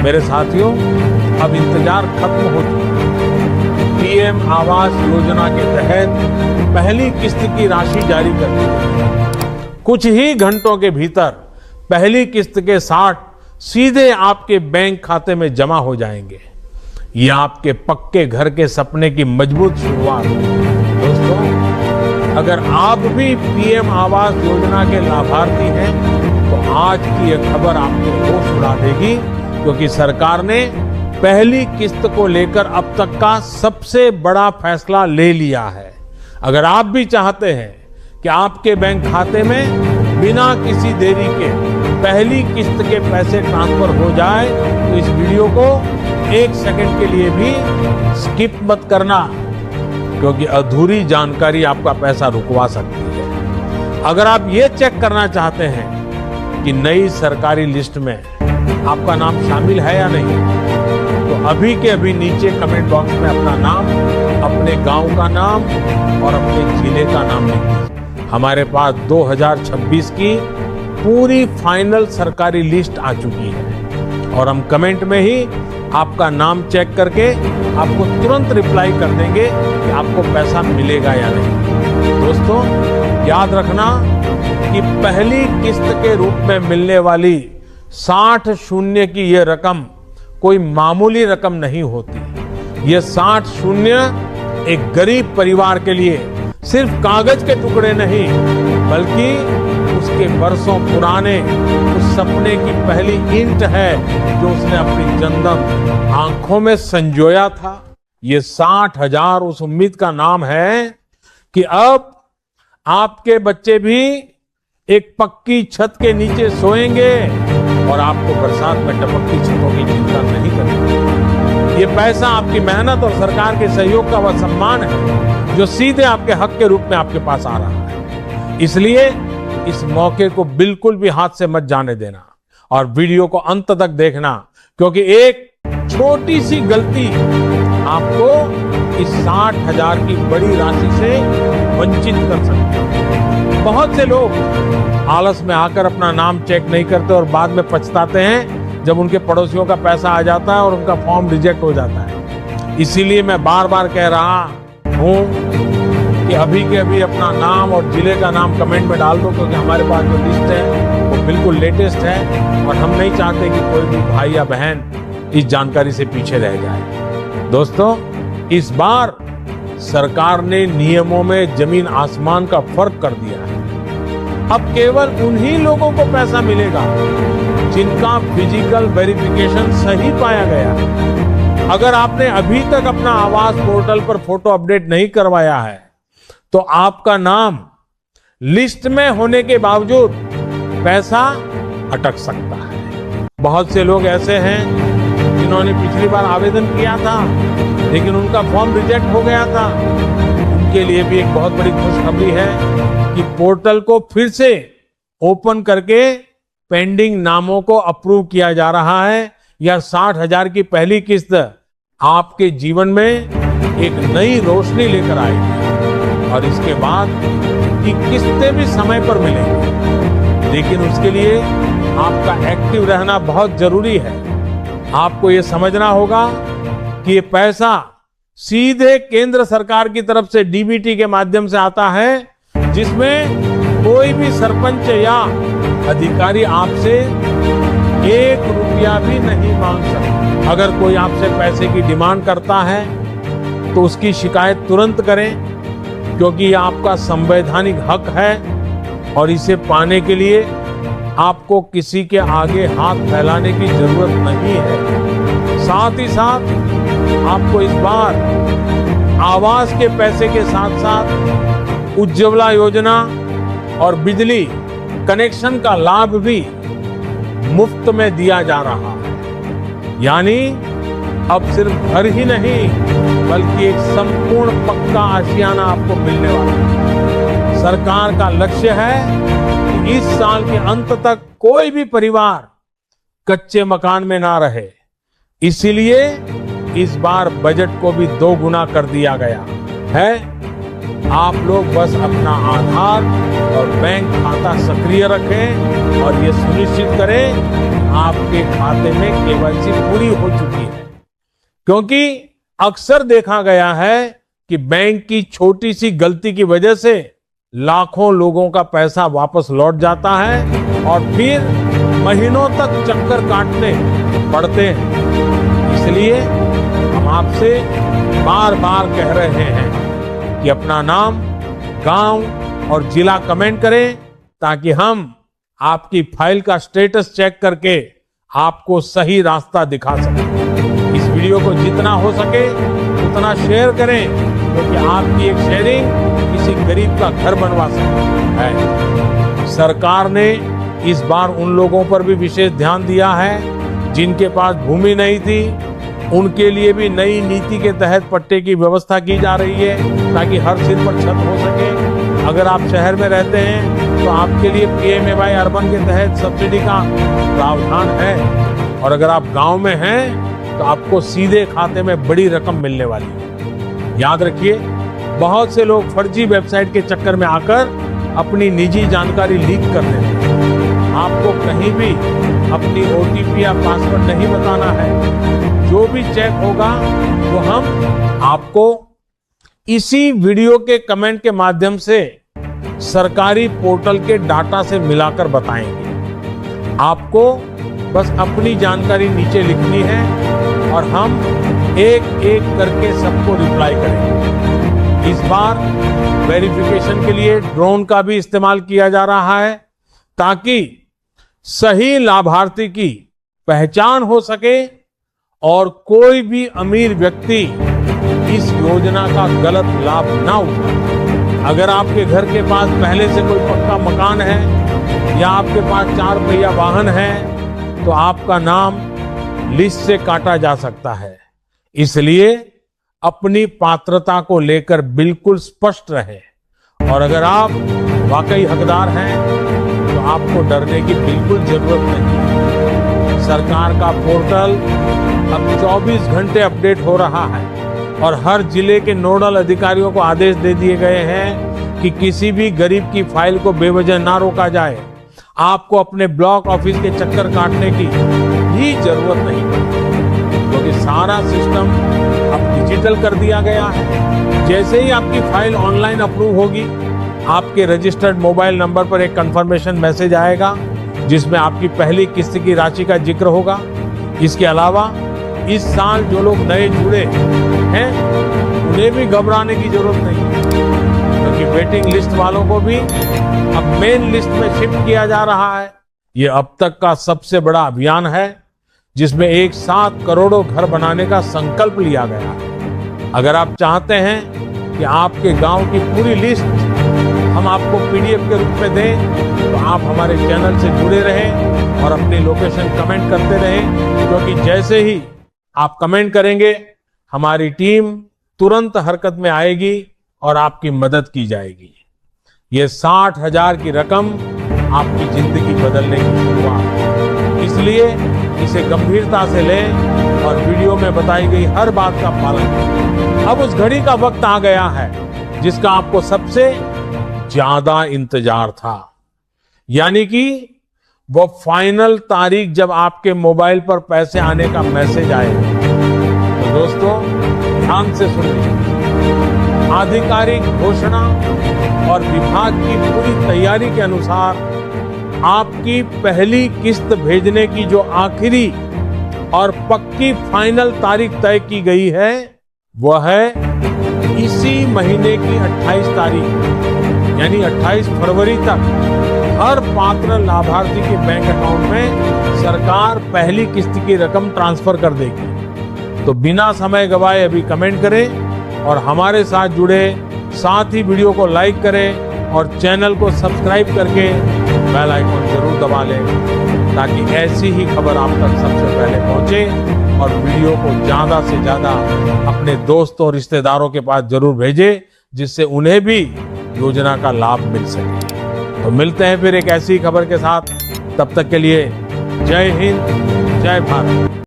मेरे साथियों, अब इंतजार खत्म हो चुका है। पीएम आवास योजना के तहत पहली किस्त की राशि जारी कर दी गई। कुछ ही घंटों के भीतर पहली किस्त के 60 सीधे आपके बैंक खाते में जमा हो जाएंगे। ये आपके पक्के घर के सपने की मजबूत शुरुआत है। दोस्तों, अगर आप भी पीएम आवास योजना के लाभार्थी हैं, तो आज की यह खबर आपको होश उड़ा देगी, क्योंकि सरकार ने पहली किस्त को लेकर अब तक का सबसे बड़ा फैसला ले लिया है। अगर आप भी चाहते हैं कि आपके बैंक खाते में बिना किसी देरी के पहली किस्त के पैसे ट्रांसफर हो जाए, तो इस वीडियो को 1 सेकंड के लिए भी स्किप मत करना, क्योंकि अधूरी जानकारी आपका पैसा रुकवा सकती है। अगर आप ये चेक करना चाहते हैं कि नई सरकारी लिस्ट में आपका नाम शामिल है या नहीं, तो अभी के अभी नीचे कमेंट बॉक्स में अपना नाम, अपने गांव का नाम और अपने जिले का नाम लिखिए। हमारे पास 2026 की पूरी फाइनल सरकारी लिस्ट आ चुकी है और हम कमेंट में ही आपका नाम चेक करके आपको तुरंत रिप्लाई कर देंगे कि आपको पैसा मिलेगा या नहीं। दोस्तों, याद रखना कि पहली किस्त के रूप में मिलने वाली 60 शून्य की यह रकम कोई मामूली रकम नहीं होती। ये 60 शून्य एक गरीब परिवार के लिए सिर्फ कागज के टुकड़े नहीं, बल्कि उसके बरसों पुराने उस सपने की पहली ईंट है जो उसने अपनी जन्नत आंखों में संजोया था। ये 60,000 उस उम्मीद का नाम है कि अब आपके बच्चे भी एक पक्की छत के नीचे सोएंगे और आपको बरसात में टपकती छतों की चिंता नहीं करनी। ये पैसा आपकी मेहनत और सरकार के सहयोग का वह सम्मान है जो सीधे आपके हक के रूप में आपके पास आ रहा है। इसलिए इस मौके को बिल्कुल भी हाथ से मत जाने देना और वीडियो को अंत तक देखना, क्योंकि एक छोटी सी गलती आपको इस 60,000 की बड़ी राशि से वंचित कर सकती है। बहुत से लोग आलस में आकर अपना नाम चेक नहीं करते और बाद में पछताते हैं जब उनके पड़ोसियों का पैसा आ जाता है और उनका फॉर्म रिजेक्ट हो जाता है। इसीलिए मैं बार बार कह रहा हूं कि अभी के अभी अपना नाम और जिले का नाम कमेंट में डाल दो, क्योंकि हमारे पास जो लिस्ट है वो बिल्कुल लेटेस्ट है और हम नहीं चाहते कि कोई भी भाई या बहन इस जानकारी से पीछे रह जाए। दोस्तों, इस बार सरकार ने नियमों में जमीन आसमान का फर्क कर दिया है। अब केवल उन्हीं लोगों को पैसा मिलेगा जिनका फिजिकल वेरिफिकेशन सही पाया गया। अगर आपने अभी तक अपना आवास पोर्टल पर फोटो अपडेट नहीं करवाया है, तो आपका नाम लिस्ट में होने के बावजूद पैसा अटक सकता है। बहुत से लोग ऐसे हैं जिन्होंने पिछली बार आवेदन किया था लेकिन उनका फॉर्म रिजेक्ट हो गया था। उनके लिए भी एक बहुत बड़ी खुशखबरी है कि पोर्टल को फिर से ओपन करके पेंडिंग नामों को अप्रूव किया जा रहा है। यह 60,000 की पहली किस्त आपके जीवन में एक नई रोशनी लेकर आएगी और इसके बाद की किस्तें भी समय पर मिलेंगी, लेकिन उसके लिए आपका एक्टिव रहना बहुत जरूरी है। आपको ये समझना होगा कि ये पैसा सीधे केंद्र सरकार की तरफ से डीबीटी के माध्यम से आता है, जिसमें कोई भी सरपंच या अधिकारी आपसे 1 रुपया भी नहीं मांग सकता। अगर कोई आपसे पैसे की डिमांड करता है तो उसकी शिकायत तुरंत करें, क्योंकि ये आपका संवैधानिक हक है और इसे पाने के लिए आपको किसी के आगे हाथ फैलाने की जरूरत नहीं है। साथ ही साथ आपको इस बार आवास के पैसे के साथ साथ उज्ज्वला योजना और बिजली कनेक्शन का लाभ भी मुफ्त में दिया जा रहा है। यानी अब सिर्फ घर ही नहीं बल्कि एक संपूर्ण पक्का आशियाना आपको मिलने वाला है। सरकार का लक्ष्य है कि इस साल के अंत तक कोई भी परिवार कच्चे मकान में ना रहे। इसीलिए इस बार बजट को भी 2 गुना कर दिया गया है। आप लोग बस अपना आधार और बैंक खाता सक्रिय रखें और ये सुनिश्चित करें आपके खाते में केवाईसी पूरी हो चुकी है। क्योंकि अक्सर देखा गया है कि बैंक की छोटी सी गलती की वजह से लाखों लोगों का पैसा वापस लौट जाता है और फिर महीनों तक चक्कर काटने पड़ते हैं। इसलिए हम आपसे बार बार कह रहे हैं कि अपना नाम, गांव और जिला कमेंट करें ताकि हम आपकी फाइल का स्टेटस चेक करके आपको सही रास्ता दिखा सकें। इस वीडियो को जितना हो सके उतना शेयर करें, क्योंकि आपकी एक शेयरिंग किसी गरीब का घर बनवा सकती है। सरकार ने इस बार उन लोगों पर भी विशेष ध्यान दिया है जिनके पास भूमि नहीं थी। उनके लिए भी नई नीति के तहत पट्टे की व्यवस्था की जा रही है ताकि हर सिर पर छत हो सके। अगर आप शहर में रहते हैं तो आपके लिए PMAY अर्बन के तहत सब्सिडी का प्रावधान है, और अगर आप गांव में हैं तो आपको सीधे खाते में बड़ी रकम मिलने वाली है। याद रखिए, बहुत से लोग फर्जी वेबसाइट के चक्कर में आकर अपनी निजी जानकारी लीक कर देते हैं। आपको कहीं भी अपनी OTP या पासवर्ड नहीं बताना है। जो भी चेक होगा वो हम आपको इसी वीडियो के कमेंट के माध्यम से सरकारी पोर्टल के डाटा से मिलाकर बताएंगे। आपको बस अपनी जानकारी नीचे लिखनी है और हम एक एक करके सबको रिप्लाई करेंगे। इस बार वेरिफिकेशन के लिए ड्रोन का भी इस्तेमाल किया जा रहा है ताकि सही लाभार्थी की पहचान हो सके और कोई भी अमीर व्यक्ति इस योजना का गलत लाभ ना उठाए। अगर आपके घर के पास पहले से कोई पक्का मकान है या आपके पास 4 पहिया वाहन है तो आपका नाम लिस्ट से काटा जा सकता है। इसलिए अपनी पात्रता को लेकर बिल्कुल स्पष्ट रहे, और अगर आप वाकई हकदार हैं तो आपको डरने की बिल्कुल जरूरत नहीं है। सरकार का पोर्टल अब 24 घंटे अपडेट हो रहा है और हर जिले के नोडल अधिकारियों को आदेश दे दिए गए हैं कि किसी भी गरीब की फाइल को बेवजह ना रोका जाए। आपको अपने ब्लॉक ऑफिस के चक्कर काटने की भी जरूरत नहीं है, क्योंकि सारा सिस्टम अब डिजिटल कर दिया गया है। जैसे ही आपकी फाइल ऑनलाइन अप्रूव होगी, आपके रजिस्टर्ड मोबाइल नंबर पर एक कंफर्मेशन मैसेज आएगा जिसमें आपकी पहली किस्त की राशि का जिक्र होगा। इसके अलावा इस साल जो लोग नए जुड़े हैं उन्हें भी घबराने की जरूरत नहीं है, क्योंकि वेटिंग लिस्ट वालों को भी अब मेन लिस्ट में शिफ्ट किया जा रहा है। ये अब तक का सबसे बड़ा अभियान है जिसमें एक साथ करोड़ों घर बनाने का संकल्प लिया गया है। अगर आप चाहते हैं कि आपके गांव की पूरी लिस्ट हम आपको PDF के रूप में दें तो आप हमारे चैनल से जुड़े रहें और अपनी लोकेशन कमेंट करते रहें, क्योंकि जैसे ही आप कमेंट करेंगे हमारी टीम तुरंत हरकत में आएगी और आपकी मदद की जाएगी। ये 60,000 की रकम आपकी जिंदगी बदलने की शुरुआत है। इसलिए इसे गंभीरता से लें और वीडियो में बताई गई हर बात का पालन करें। अब उस घड़ी का वक्त आ गया है जिसका आपको सबसे ज्यादा इंतजार था, यानी कि वो फाइनल तारीख जब आपके मोबाइल पर पैसे आने का मैसेज आएगा। तो दोस्तों ध्यान से सुनिए, आधिकारिक घोषणा और विभाग की पूरी तैयारी के अनुसार आपकी पहली किस्त भेजने की जो आखिरी और पक्की फाइनल तारीख तय की गई है वह है इसी महीने की 28 तारीख, यानी 28 फरवरी तक हर पात्र लाभार्थी के बैंक अकाउंट में सरकार पहली किस्त की रकम ट्रांसफर कर देगी। तो बिना समय गवाए अभी कमेंट करें और हमारे साथ जुड़े, साथ ही वीडियो को लाइक करें और चैनल को सब्सक्राइब करके बेल आइकन जरूर दबा लें ताकि ऐसी ही खबर आप तक सबसे पहले पहुंचे, और वीडियो को ज्यादा से ज्यादा अपने दोस्तों और रिश्तेदारों के पास जरूर भेजें जिससे उन्हें भी योजना का लाभ मिल सके। तो मिलते हैं फिर एक ऐसी खबर के साथ, तब तक के लिए जय हिंद, जय भारत।